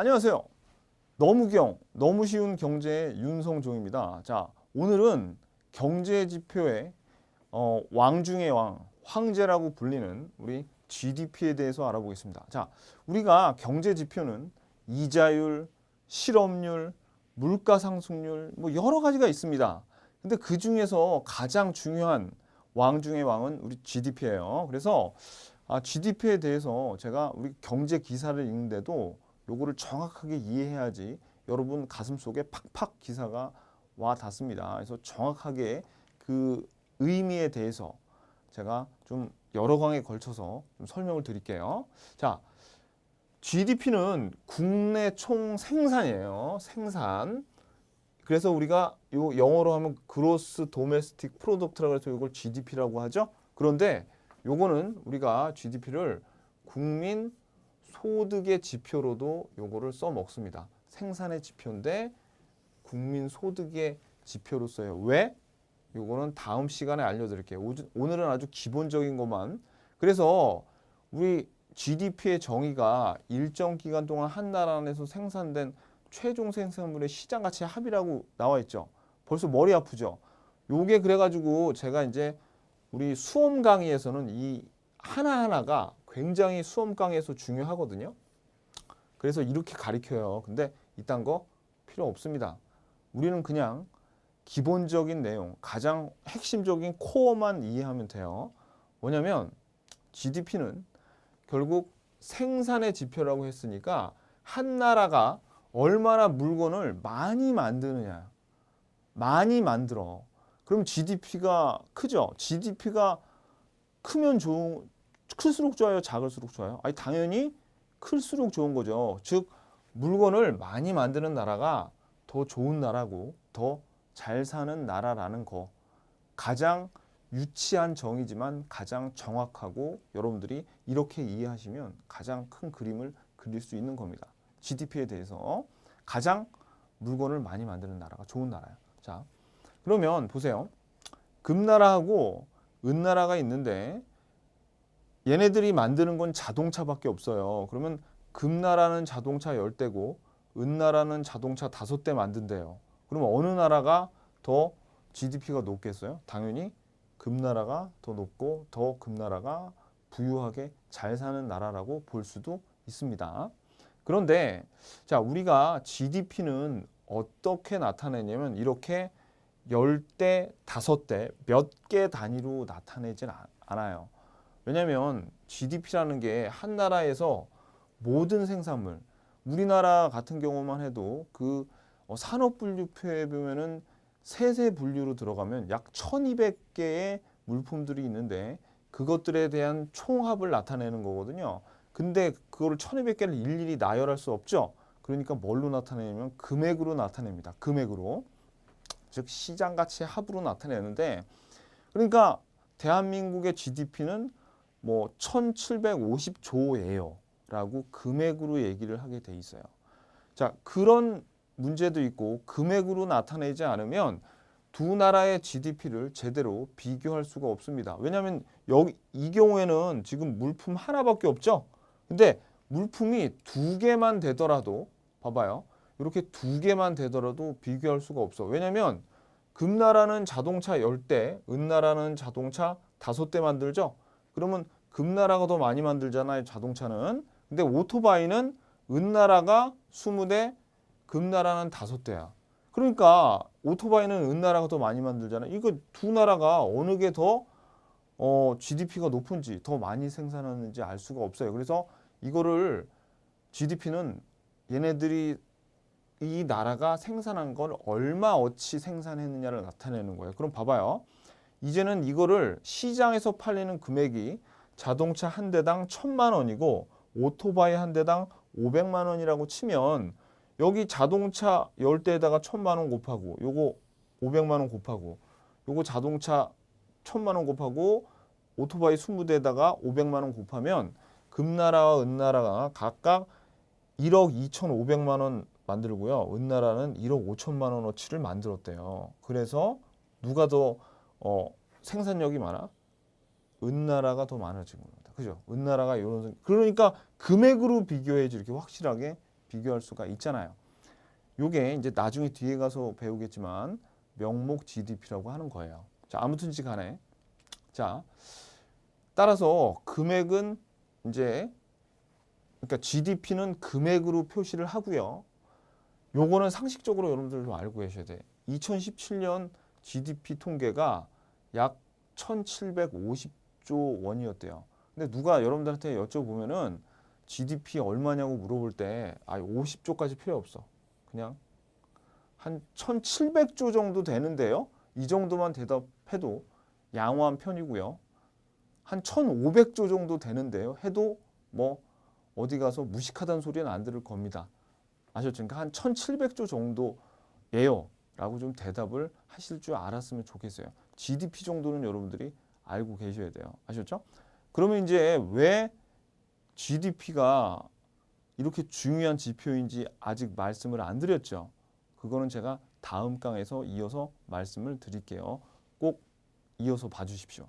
안녕하세요. 너무 쉬운 경제의 윤성종입니다. 자, 오늘은 경제 지표의 왕 중의 왕, 황제라고 불리는 우리 GDP에 대해서 알아보겠습니다. 자, 우리가 경제 지표는 이자율, 실업률, 물가 상승률 뭐 여러 가지가 있습니다. 근데 그 중에서 가장 중요한 왕 중의 왕은 우리 GDP예요. 그래서 GDP에 대해서 제가 우리 경제 기사를 읽는데도 요거를 정확하게 이해해야지 여러분 가슴속에 팍팍 기사가 와 닿습니다. 그래서 정확하게 그 의미에 대해서 제가 좀 여러 강에 걸쳐서 좀 설명을 드릴게요. 자, GDP는 국내 총 생산이에요. 생산. 그래서 우리가 요 영어로 하면 Gross Domestic Product라고 해서 이걸 GDP라고 하죠. 그런데 요거는 우리가 GDP를 국민 소득의 지표로도 요거를 써 먹습니다. 생산의 지표인데 국민 소득의 지표로 써요. 왜? 요거는 다음 시간에 알려드릴게요. 오늘은 아주 기본적인 것만. 그래서 우리 GDP의 정의가 일정 기간 동안 한 나라 안에서 생산된 최종 생산물의 시장 가치 합이라고 나와 있죠. 벌써 머리 아프죠. 요게 그래가지고 제가 이제 우리 수험 강의에서는 이 하나하나가 굉장히 수험 강의에서 중요하거든요. 그래서 이렇게 가르쳐요. 근데 이딴 거 필요 없습니다. 우리는 그냥 기본적인 내용, 가장 핵심적인 코어만 이해하면 돼요. 뭐냐면 GDP는 결국 생산의 지표라고 했으니까 한 나라가 얼마나 물건을 많이 만드느냐. 많이 만들어. 그럼 GDP가 크죠? GDP가 클수록 좋아요? 작을수록 좋아요? 아니, 당연히 클수록 좋은 거죠. 즉, 물건을 많이 만드는 나라가 더 좋은 나라고 더 잘 사는 나라라는 거. 가장 유치한 정의지만 가장 정확하고 여러분들이 이렇게 이해하시면 가장 큰 그림을 그릴 수 있는 겁니다. GDP에 대해서 가장 물건을 많이 만드는 나라가 좋은 나라예요. 자, 그러면 보세요. 금나라하고 은나라가 있는데 얘네들이 만드는 건 자동차밖에 없어요. 그러면 금나라는 자동차 10대고 은나라는 자동차 5대 만든대요. 그러면 어느 나라가 더 GDP가 높겠어요? 당연히 금나라가 더 높고 더 금나라가 부유하게 잘 사는 나라라고 볼 수도 있습니다. 그런데 자, 우리가 GDP는 어떻게 나타내냐면 이렇게 10대, 5대 몇 개 단위로 나타내진 않아요. 왜냐하면 GDP라는 게 한 나라에서 모든 생산물, 우리나라 같은 경우만 해도 그 산업분류표에 보면은 세세 분류로 들어가면 약 1200개의 물품들이 있는데 그것들에 대한 총합을 나타내는 거거든요. 근데 그거를 1200개를 일일이 나열할 수 없죠. 그러니까 뭘로 나타내냐면 금액으로 나타냅니다. 금액으로. 즉 시장 가치의 합으로 나타내는데 그러니까 대한민국의 GDP는 뭐 1750조예요. 라고 금액으로 얘기를 하게 돼 있어요. 자, 그런 문제도 있고 금액으로 나타내지 않으면 두 나라의 GDP를 제대로 비교할 수가 없습니다. 왜냐하면 이 경우에는 지금 물품 하나밖에 없죠. 근데 물품이 2개만 되더라도 봐봐요. 이렇게 2개만 되더라도 비교할 수가 없어. 왜냐하면 금나라는 자동차 10대, 은나라는 자동차 5대 만들죠. 그러면 금나라가 더 많이 만들잖아요, 자동차는. 근데 오토바이는 은나라가 20대, 금나라는 5대야. 그러니까 오토바이는 은나라가 더 많이 만들잖아요. 이거 두 나라가 어느 게 더 GDP가 높은지 더 많이 생산하는지 알 수가 없어요. 그래서 이거를 GDP는 얘네들이 이 나라가 생산한 걸 얼마어치 생산했느냐를 나타내는 거예요. 그럼 봐봐요. 이제는 이거를 시장에서 팔리는 금액이 자동차 한 대당 1000만 원이고 오토바이 한 대당 500만 원이라고 치면 여기 자동차 10대에다가 1000만 원 곱하고 요거 500만 원 곱하고 요거 자동차 1000만 원 곱하고 오토바이 20대에다가 500만 원 곱하면 금나라와 은나라가 각각 1억 2,500만 원 만들고요. 은나라는 1억 5천만 원어치를 만들었대요. 그래서 누가 더 생산력이 많아? 은나라가 더 많아진 겁니다. 그죠? 은나라가 이런 그러니까 금액으로 비교해야지 이렇게 확실하게 비교할 수가 있잖아요. 요게 이제 나중에 뒤에 가서 배우겠지만 명목 GDP라고 하는 거예요. 자, 아무튼지 간에 자, 따라서 금액은 이제 그러니까 GDP는 금액으로 표시를 하고요. 요거는 상식적으로 여러분들 좀 알고 계셔야 돼. 2017년 GDP 통계가 약 1,750조 원이었대요. 근데 누가 여러분들한테 여쭤보면은 GDP 얼마냐고 물어볼 때 50조까지 필요 없어. 그냥 한 1,700조 정도 되는데요. 이 정도만 대답해도 양호한 편이고요. 한 1,500조 정도 되는데요. 해도 뭐 어디 가서 무식하다는 소리는 안 들을 겁니다. 아셨죠? 그러니까 한 1,700조 정도예요. 라고 좀 대답을 하실 줄 알았으면 좋겠어요. GDP 정도는 여러분들이 알고 계셔야 돼요. 아셨죠? 그러면 이제 왜 GDP가 이렇게 중요한 지표인지 아직 말씀을 안 드렸죠. 그거는 제가 다음 강에서 이어서 말씀을 드릴게요. 꼭 이어서 봐주십시오.